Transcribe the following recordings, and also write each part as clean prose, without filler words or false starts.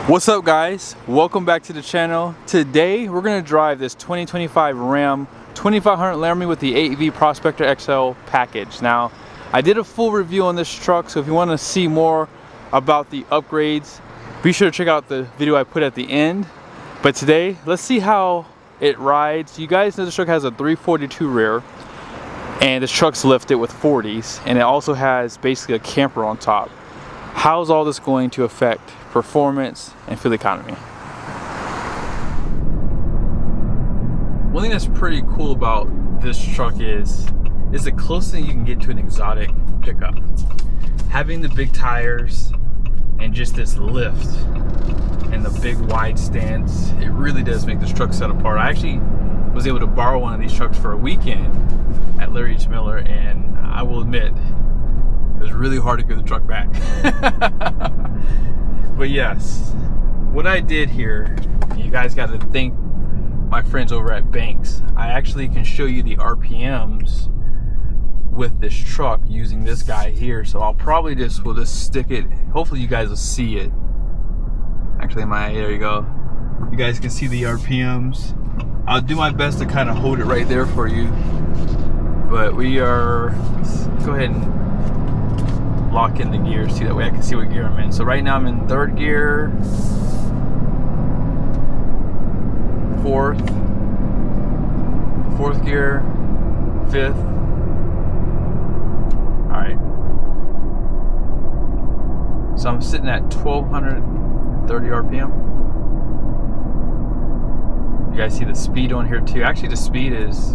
What's up guys, welcome back to the channel. Today we're going to drive this 2025 Ram 2500 Laramie with the AEV Prospector XL package. Now I did a full review on this truck, so if you want to see more about the upgrades, be sure to check out the video I put at the end. But today let's see how it rides. You guys know this truck has a 342 rear and this truck's lifted with 40s, and it also has basically a camper on top. How's all this going to affect performance and fuel economy? One thing that's pretty cool about this truck is the closest thing you can get to an exotic pickup. Having the big tires and just this lift and the big wide stance, it really does make this truck set apart. I actually was able to borrow one of these trucks for a weekend at Larry H. Miller, and I will admit it was really hard to give the truck back. But yes, what I did here, you guys got to thank my friends over at Banks. I actually can show you the RPMs with this truck using this guy here. So I'll probably will just stick it. Hopefully you guys will see it. Actually, there you go. You guys can see the RPMs. I'll do my best to kind of hold it right there for you. But let's go ahead and lock in the gears too, that way I can see what gear I'm in. So right now I'm in third gear, fourth gear, fifth. Alright, so I'm sitting at 1230 RPM. You guys see the speed on here too. Actually the speed is,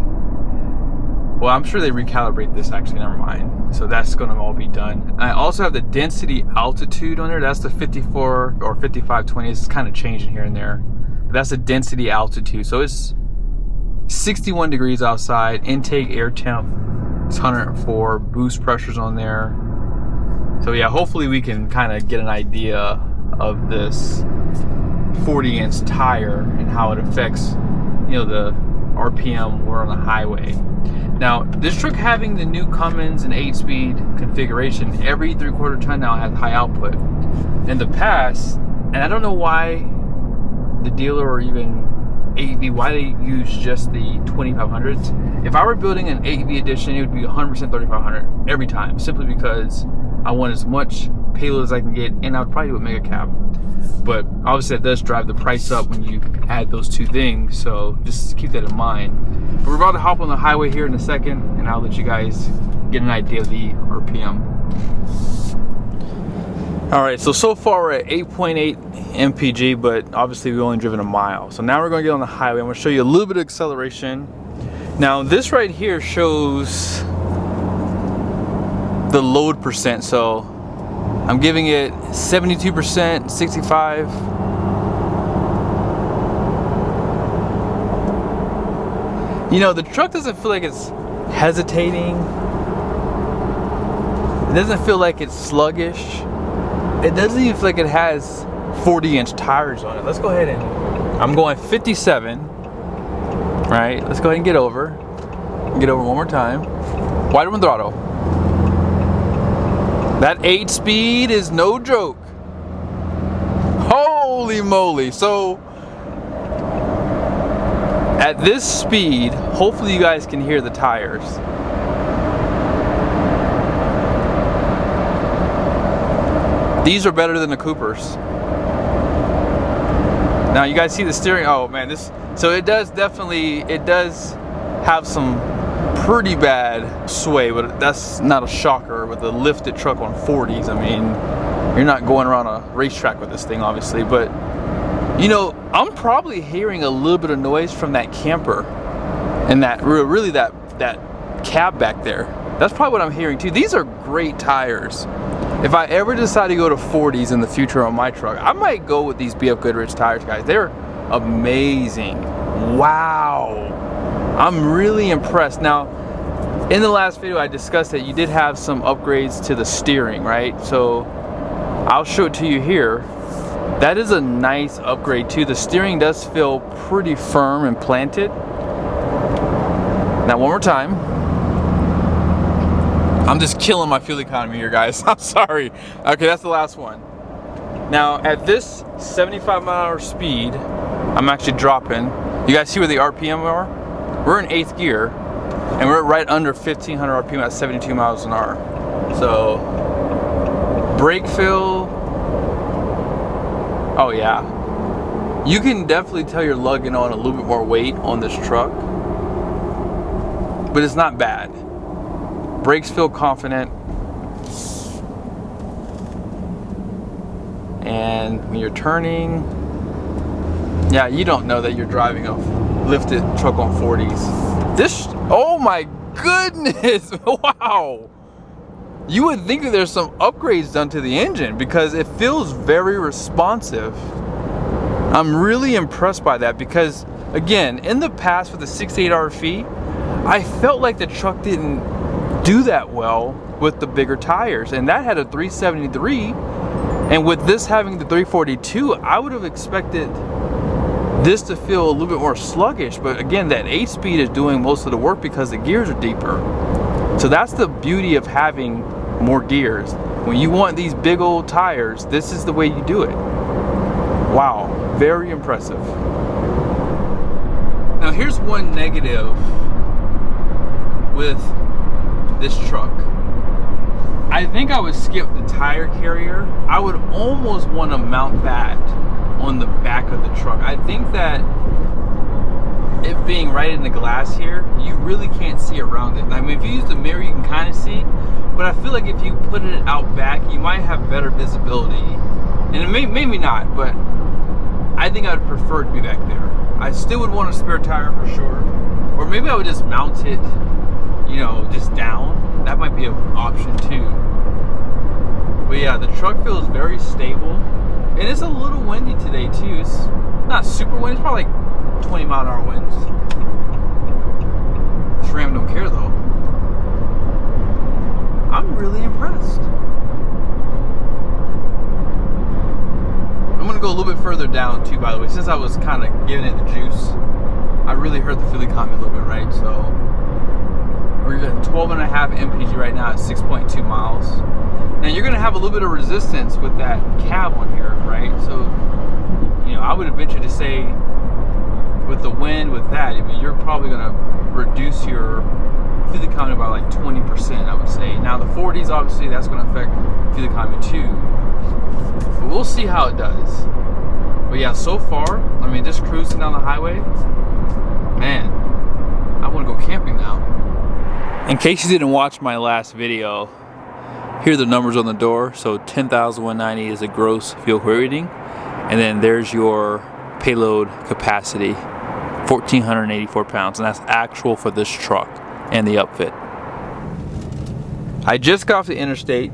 well, I'm sure they recalibrate this, actually, never mind. So that's going to all be done. I also have the density altitude on there. That's the 54 or 5520. It's kind of changing here and there. But that's the density altitude. So it's 61 degrees outside. Intake air temp is 104. Boost pressure's on there. So yeah, hopefully we can kind of get an idea of this 40-inch tire and how it affects, you know, the RPM we're on the highway. Now, this truck having the new Cummins and 8-speed configuration, every 3/4 ton now has high output. In the past, and I don't know why the dealer or even AEV, why they use just the 2500s. If I were building an AEV edition, it would be 100% 3500 every time, simply because I want as much payload as I can get, and I would probably do a mega cab. But obviously that does drive the price up when you add those two things, so just keep that in mind. But we're about to hop on the highway here in a second, and I'll let you guys get an idea of the RPM. Alright, so far we're at 8.8 mpg, but obviously we've only driven a mile. So now we're going to get on the highway. I'm going to show you a little bit of acceleration. Now this right here shows the load percent, so I'm giving it 72%, 65. You know, the truck doesn't feel like it's hesitating. It doesn't feel like it's sluggish. It doesn't even feel like it has 40-inch tires on it. Let's go ahead and, I'm going 57. Right, let's go ahead and get over. Get over one more time. Wide open throttle. That 8-speed is no joke. Holy moly. So at this speed, hopefully you guys can hear the tires. These are better than the Coopers. Now you guys see the steering. Oh man, so it does have some pretty bad sway, but that's not a shocker with a lifted truck on 40s. I mean, you're not going around a racetrack with this thing, obviously, but you know, I'm probably hearing a little bit of noise from that camper and that really that cab back there. That's probably what I'm hearing too. These are great tires. If I ever decide to go to 40s in the future on my truck, I might go with these BFGoodrich tires, guys. They're amazing. Wow. I'm really impressed. Now, in the last video I discussed that you did have some upgrades to the steering, right? So I'll show it to you here. That is a nice upgrade too. The steering does feel pretty firm and planted. Now one more time. I'm just killing my fuel economy here, guys. I'm sorry. Okay, that's the last one. Now at this 75-mile-an-hour speed, I'm actually dropping. You guys see where the RPM are? We're in 8th gear, and we're right under 1500 RPM at 72 miles an hour. So, brake feel, oh yeah. You can definitely tell you're lugging on a little bit more weight on this truck, but it's not bad. Brakes feel confident. And when you're turning, yeah, you don't know that you're driving a lifted truck on 40s. This, oh my goodness, wow. You would think that there's some upgrades done to the engine because it feels very responsive. I'm really impressed by that because, again, in the past with the 6.8 RFE, I felt like the truck didn't do that well with the bigger tires, and that had a 373, and with this having the 342, I would have expected this to feel a little bit more sluggish, but again, that 8-speed is doing most of the work because the gears are deeper. So that's the beauty of having more gears. When you want these big old tires, this is the way you do it. Wow, very impressive. Now here's one negative with this truck. I think I would skip the tire carrier. I would almost want to mount that on the back of the truck. I think that it being right in the glass here, you really can't see around it. I mean, if you use the mirror, you can kind of see, but I feel like if you put it out back, you might have better visibility. And it maybe not, but I think I would prefer it to be back there. I still would want a spare tire for sure. Or maybe I would just mount it, you know, just down. That might be an option too. But yeah, the truck feels very stable. And it's a little windy today too. It's not super windy, it's probably like 20-mile-an-hour winds. SRAM don't care though. I'm really impressed. I'm gonna go a little bit further down too, by the way, since I was kind of giving it the juice. I really heard the Filigree a little bit, right? So we're getting 12.5 mpg right now at 6.2 miles. Now you're gonna have a little bit of resistance with that cab on here, right? So, you know, I would venture to say with the wind, with that, I mean, you're probably gonna reduce your Filigree by like 20%, I would say. Now the 40s, obviously, that's gonna affect Filigree too. But we'll see how it does. But yeah, so far, I mean, just cruising down the highway, man, I wanna go camping now. In case you didn't watch my last video, here are the numbers on the door. So 10,190 is a gross fuel rating, and then there's your payload capacity, 1,484 pounds, and that's actual for this truck and the upfit. I just got off the interstate,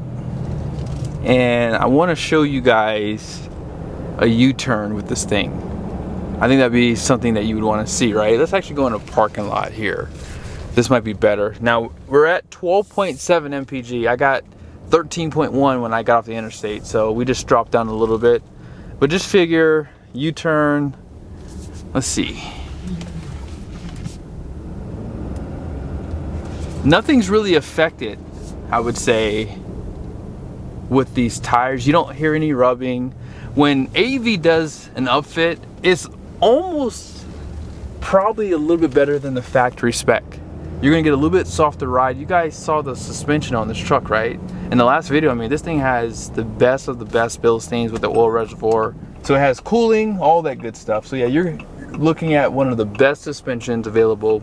and I want to show you guys a U-turn with this thing. I think that'd be something that you would want to see, right? Let's actually go in a parking lot here. This might be better. Now we're at 12.7 mpg. I got 13.1 when I got off the interstate, so we just dropped down a little bit. But just figure U-turn. Let's see. Nothing's really affected, I would say, with these tires. You don't hear any rubbing. When AEV does an upfit, it's almost probably a little bit better than the factory spec. You're gonna get a little bit softer ride. You guys saw the suspension on this truck, right? In the last video, I mean, this thing has the best of the best Bilsteins with the oil reservoir. So it has cooling, all that good stuff. So yeah, you're looking at one of the best suspensions available.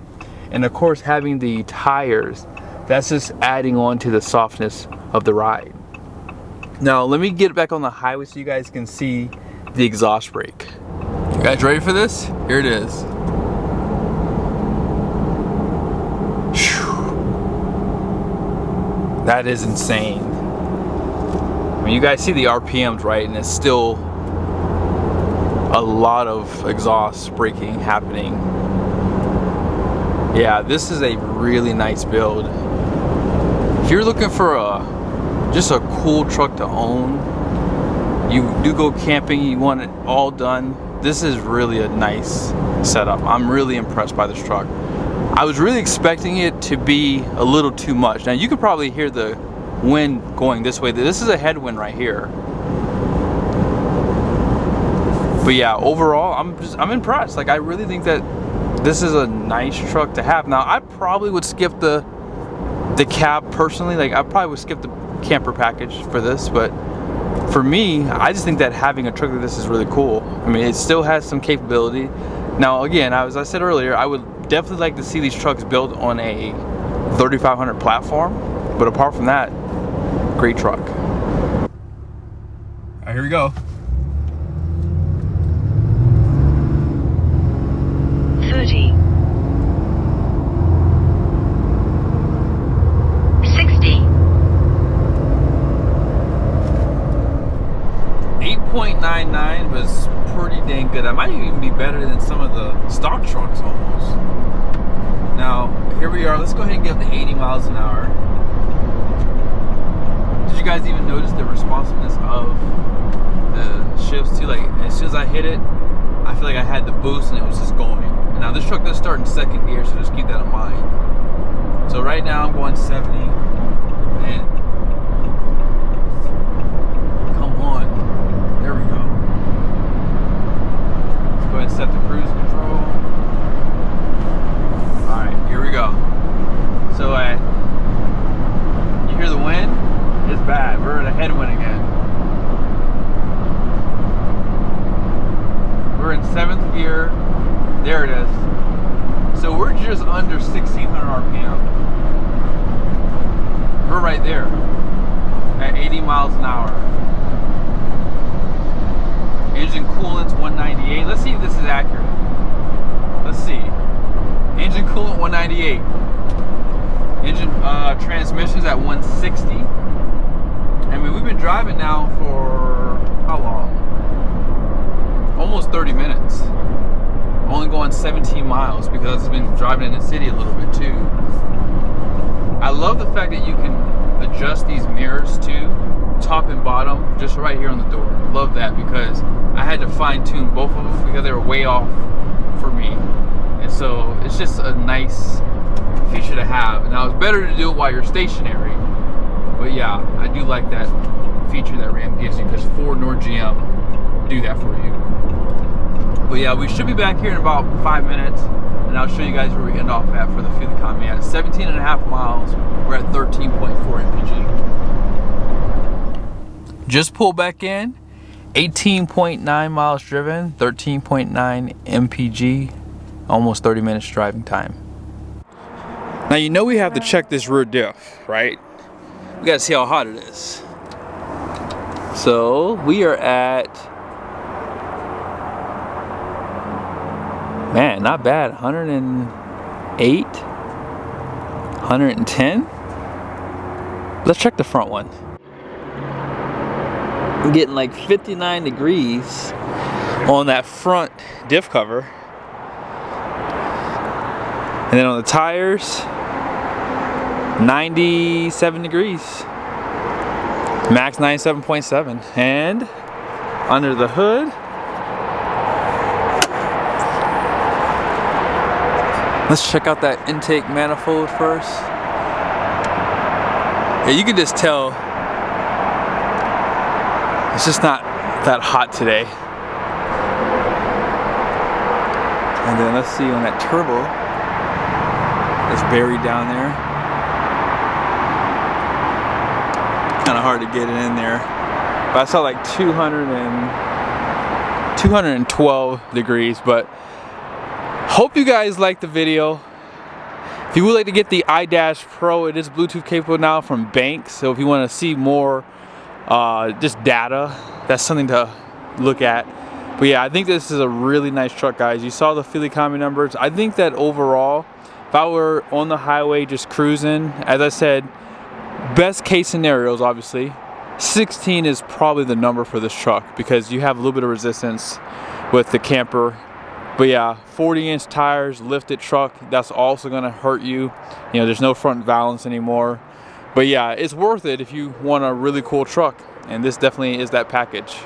And of course, having the tires, that's just adding on to the softness of the ride. Now, let me get back on the highway so you guys can see the exhaust brake. You guys ready for this? Here it is. That is insane. I mean, you guys see the RPMs, right? And it's still a lot of exhaust braking happening. Yeah, this is a really nice build. If you're looking for just a cool truck to own, you do go camping, you want it all done, this is really a nice setup. I'm really impressed by this truck. I was really expecting it to be a little too much. Now you could probably hear the wind going this way. This is a headwind right here. But yeah, overall, I'm impressed. Like, I really think that this is a nice truck to have. Now, I probably would skip the cab personally. Like, I probably would skip the camper package for this, but for me, I just think that having a truck like this is really cool. I mean, it still has some capability. Now, again, as I said earlier, I would definitely like to see these trucks built on a 3500 platform, but apart from that, great truck. All right, here we go. 30, 60, 8.99 was pretty dang good. That might even be better than some of the stock trucks almost. Now, here we are. Let's go ahead and get up to 80 miles an hour. Did you guys even notice the responsiveness of the shifts too? Like, as soon as I hit it, I feel like I had the boost and it was just going. And now this truck does start in second gear, so just keep that in mind. So right now I'm going 70, and come on, there we go. Let's go ahead and set the cruise control. All right, here we go. So you hear the wind? It's bad. We're in a headwind again. We're in 7th gear. There it is. So we're just under 1600 RPM. We're right there at 80 miles an hour. Engine coolant's 198. Let's see if this is accurate. Let's see. Engine coolant 198. Engine transmission's at 160. I mean, we've been driving now for how long? Almost 30 minutes. Only going 17 miles because I've been driving in the city a little bit too. I love the fact that you can adjust these mirrors too, top and bottom, just right here on the door. Love that, because I had to fine tune both of them because they were way off for me. And so it's just a nice feature to have. Now, it's better to do it while you're stationary. But yeah, I do like that feature that Ram gives you, because Ford nor GM do that for you. But yeah, we should be back here in about 5 minutes, and I'll show you guys where we end off at for the fuel economy. At 17.5 miles, we're at 13.4 mpg. Just pulled back in, 18.9 miles driven, 13.9 mpg, almost 30 minutes driving time. Now, you know we have to check this rear diff, right? We gotta see how hot it is. So we are at, man, not bad, 108, 110. Let's check the front one. I'm getting like 59 degrees on that front diff cover. And then on the tires, 97 degrees. Max 97.7. And under the hood, let's check out that intake manifold first. Yeah, you can just tell it's just not that hot today. And then let's see on that turbo, it's buried down there. Kind of hard to get it in there. But I saw like 212 degrees. But hope you guys liked the video. If you would like to get the iDash Pro, it is Bluetooth capable now from Banks. So if you want to see more just data, that's something to look at. But yeah, I think this is a really nice truck, guys. You saw the fuel economy numbers. I think that overall, if I were on the highway just cruising, as I said, best case scenarios, obviously, 16 is probably the number for this truck because you have a little bit of resistance with the camper. But yeah, 40-inch tires, lifted truck, that's also gonna hurt you. You know, there's no front valance anymore. But yeah, it's worth it if you want a really cool truck, and this definitely is that package.